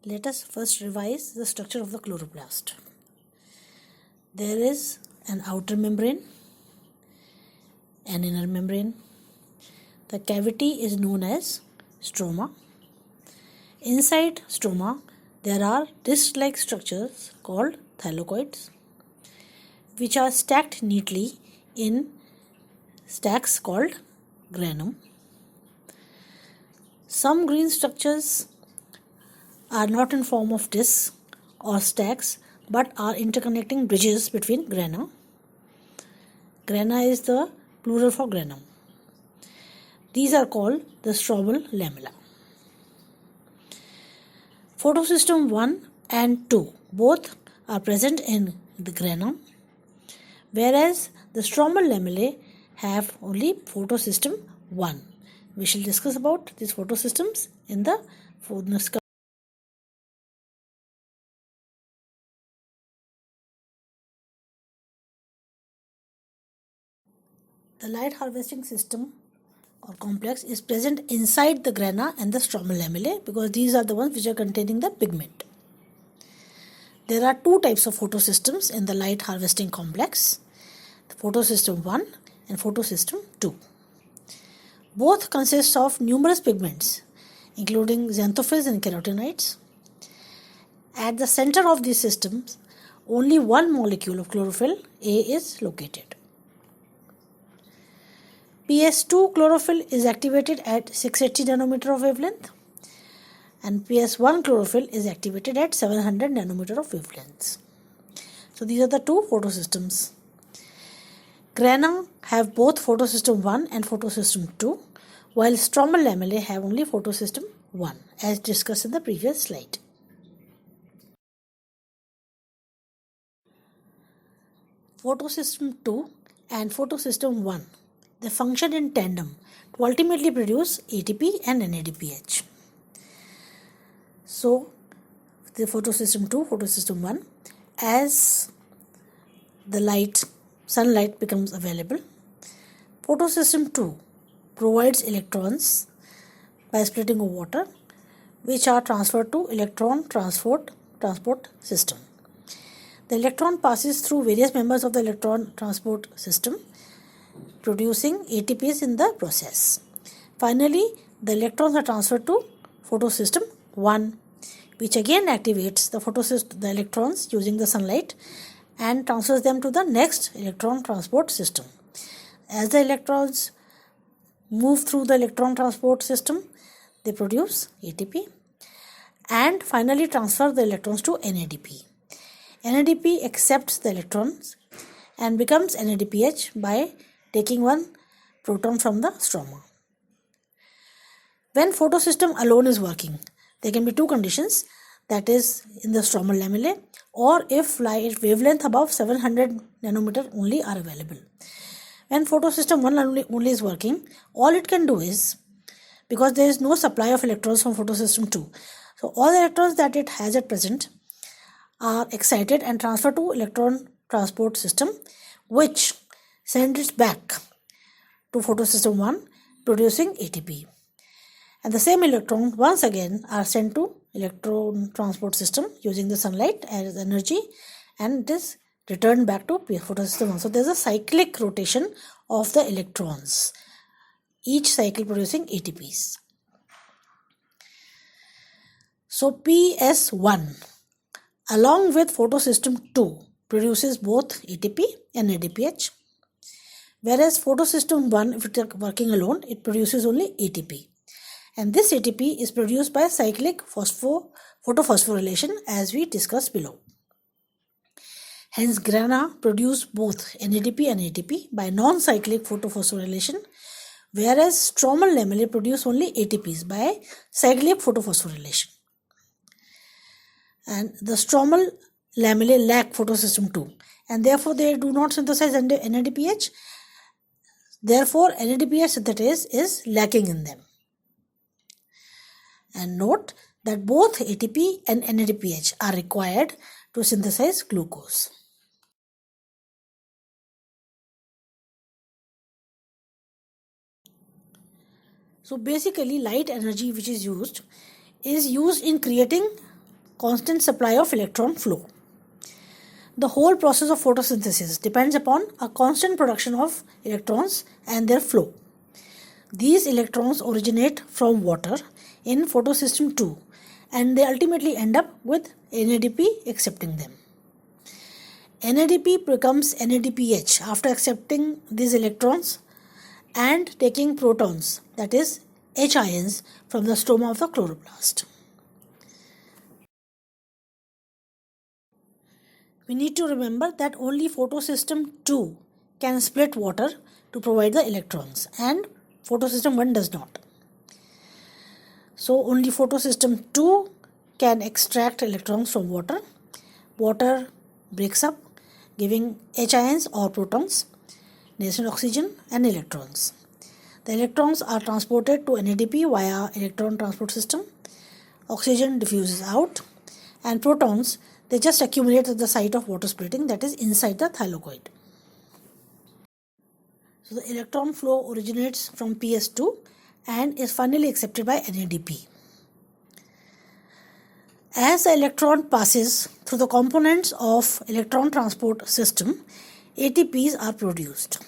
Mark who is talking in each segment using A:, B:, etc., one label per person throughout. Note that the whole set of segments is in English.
A: Let us first revise the structure of the chloroplast. There is an outer membrane, an inner membrane. The cavity is known as stroma. Inside stroma, there are disc-like structures called thylakoids, which are stacked neatly in stacks called granum. Some green structures are not in form of discs or stacks but are interconnecting bridges between granna. Granna is the plural for granum. These are called the stromal lamella. Photosystem 1 and 2 both are present in the granum, whereas the stromal lamellae have only photosystem 1. We shall discuss about these photosystems in the next. The light harvesting system or complex is present inside the granna and the stromal lamellae because these are the ones which are containing the pigment. There are two types of photosystems in the light harvesting complex, the photosystem 1 and photosystem 2. Both consist of numerous pigments including xanthophylls and carotenoids. At the center of these systems, only one molecule of chlorophyll, A, is located. PS2 chlorophyll is activated at 680 nanometer of wavelength and PS1 chlorophyll is activated at 700 nanometer of wavelengths. So these are the two photosystems. Granna have both photosystem 1 and photosystem 2, while stromal lamellae have only photosystem 1, as discussed in the previous slide. Photosystem 2 and photosystem 1, they function in tandem to ultimately produce ATP and NADPH. So, the photosystem 2, photosystem 1, as the sunlight becomes available, photosystem 2 provides electrons by splitting of water, which are transferred to electron transport system. The electron passes through various members of the electron transport system, producing ATPs in the process. Finally, the electrons are transferred to photosystem 1, which again activates the electrons using the sunlight and transfers them to the next electron transport system. As the electrons move through the electron transport system, they produce ATP and finally transfer the electrons to NADP. NADP accepts the electrons and becomes NADPH by taking one proton from the stroma. When photosystem alone is working, there can be two conditions, that is in the stromal lamellae or if light wavelength above 700 nanometer only are available. When photosystem 1 only is working, all it can do is, because there is no supply of electrons from photosystem 2, so all the electrons that it has at present are excited and transferred to electron transport system, which sends it back to photosystem 1 producing ATP. And the same electron once again are sent to electron transport system using the sunlight as energy and it is returned back to photosystem 1. So there is a cyclic rotation of the electrons, each cycle producing ATPs. So PS1 along with photosystem 2 produces both ATP and NADPH, whereas photosystem 1, if it is working alone, it produces only ATP. And this ATP is produced by cyclic photophosphorylation as we discussed below. Hence, Granna produce both NADP and ATP by non-cyclic photophosphorylation, whereas stromal lamellae produce only ATPs by cyclic photophosphorylation. And the stromal lamellae lack photosystem 2 and therefore they do not synthesize NADPH. Therefore, NADPH synthase is lacking in them. And note that both ATP and NADPH are required to synthesize glucose. So basically light energy which is used in creating constant supply of electron flow. The whole process of photosynthesis depends upon a constant production of electrons and their flow. These electrons originate from water in photosystem 2 and they ultimately end up with NADP accepting them. NADP becomes NADPH after accepting these electrons and taking protons, that is H ions, from the stroma of the chloroplast. We need to remember that only photosystem 2 can split water to provide the electrons and photosystem 1 does not. So only photosystem 2 can extract electrons from water. Water breaks up, giving H ions or protons, nascent oxygen and electrons. The electrons are transported to NADP via electron transport system. Oxygen diffuses out and protons, they just accumulate at the site of water splitting, that is inside the thylakoid. So the electron flow originates from PS2 and is finally accepted by NADP. As the electron passes through the components of electron transport system, ATPs are produced.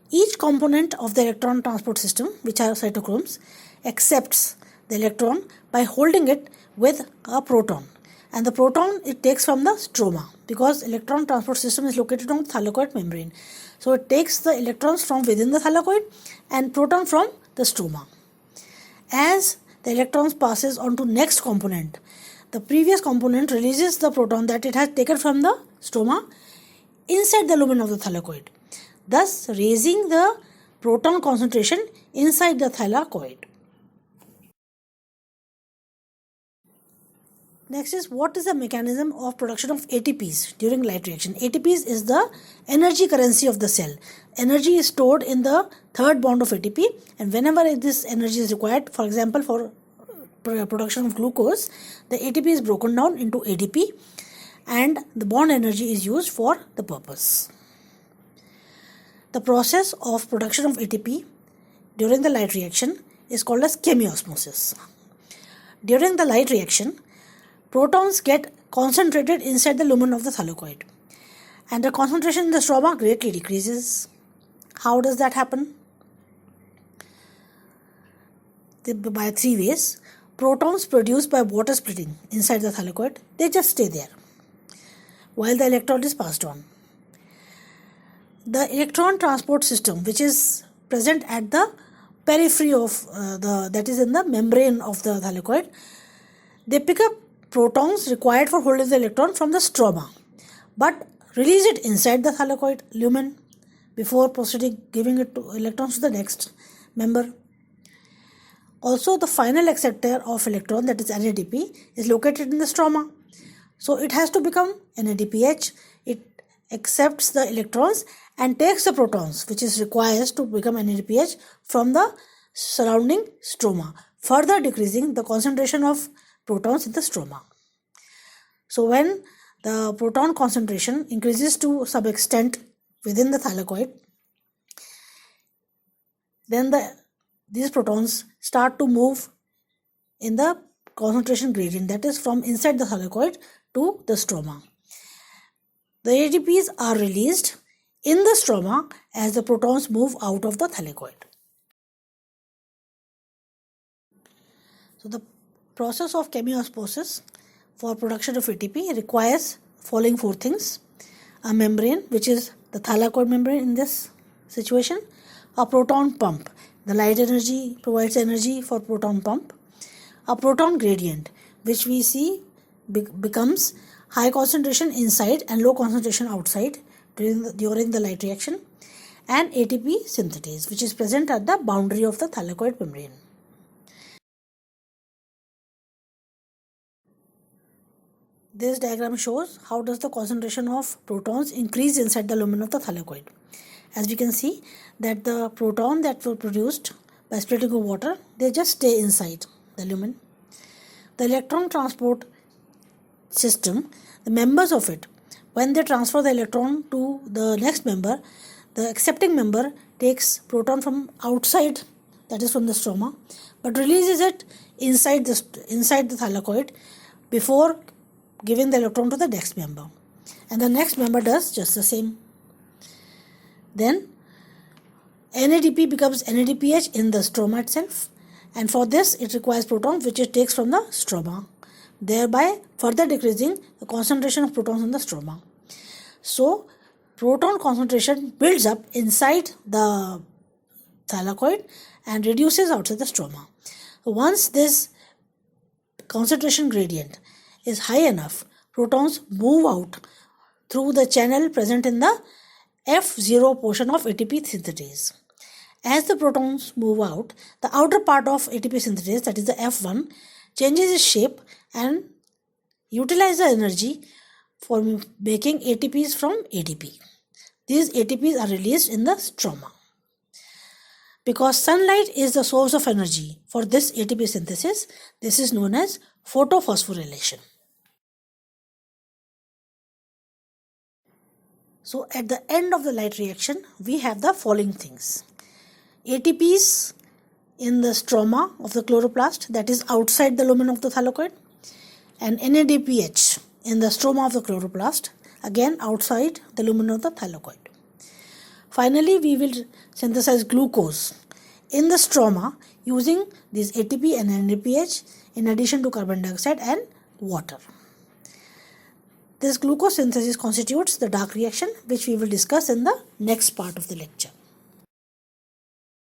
A: Each component of the electron transport system, which are cytochromes, accepts the electron by holding it with a proton. And the proton it takes from the stroma, because electron transport system is located on the thylakoid membrane. So it takes the electrons from within the thylakoid and proton from the stroma. As the electrons passes on to next component, the previous component releases the proton that it has taken from the stroma inside the lumen of the thylakoid, thus raising the proton concentration inside the thylakoid. Next is, what is the mechanism of production of ATPs during light reaction? ATPs is the energy currency of the cell. Energy is stored in the third bond of ATP, and whenever this energy is required, for example for production of glucose, the ATP is broken down into ADP and the bond energy is used for the purpose. The process of production of ATP during the light reaction is called as chemiosmosis. During the light reaction, protons get concentrated inside the lumen of the thylakoid and the concentration in the stroma greatly decreases. How does that happen? By 3 ways. Protons produced by water splitting inside the thylakoid, they just stay there while the electron is passed on. The electron transport system, which is present at the periphery of that is in the membrane of the thylakoid, they pick up protons required for holding the electron from the stroma, but release it inside the thylakoid lumen before proceeding giving it to electrons to the next member. Also, the final acceptor of electron, that is NADP, is located in the stroma. So it has to become NADPH. It accepts the electrons and takes the protons, which is required to become NADPH, from the surrounding stroma, further decreasing the concentration of protons in the stroma. So when the proton concentration increases to some extent within the thylakoid, then these protons start to move in the concentration gradient, that is from inside the thylakoid to the stroma. The ATPs are released in the stroma as the protons move out of the thylakoid. So the process of chemiosmosis for production of ATP requires following 4 things: a membrane, which is the thylakoid membrane in this situation, a proton pump, the light energy provides energy for proton pump, a proton gradient, which we see becomes high concentration inside and low concentration outside during the light reaction, and ATP synthetase, which is present at the boundary of the thylakoid membrane. This diagram shows how does the concentration of protons increase inside the lumen of the thylakoid. As we can see that the proton that were produced by splitting of water, they just stay inside the lumen. The electron transport system, the members of it, when they transfer the electron to the next member, the accepting member takes proton from outside, that is from the stroma, but releases it inside the thylakoid before giving the electron to the next member. And the next member does just the same. Then NADP becomes NADPH in the stroma itself, and for this it requires protons which it takes from the stroma, thereby further decreasing the concentration of protons in the stroma. So proton concentration builds up inside the thylakoid and reduces outside the stroma. Once this concentration gradient is high enough, protons move out through the channel present in the F0 portion of ATP synthetase. As the protons move out, the outer part of ATP synthetase, that is the F1, changes its shape and utilizes the energy for making ATPs from ADP. These ATPs are released in the stroma. Because sunlight is the source of energy for this ATP synthesis, this is known as photophosphorylation. So at the end of the light reaction, we have the following things. ATPs in the stroma of the chloroplast, that is outside the lumen of the thylakoid, and NADPH in the stroma of the chloroplast, again outside the lumen of the thylakoid. Finally, we will synthesize glucose in the stroma using these ATP and NADPH in addition to carbon dioxide and water. This glucose synthesis constitutes the dark reaction, which we will discuss in the next part of the lecture.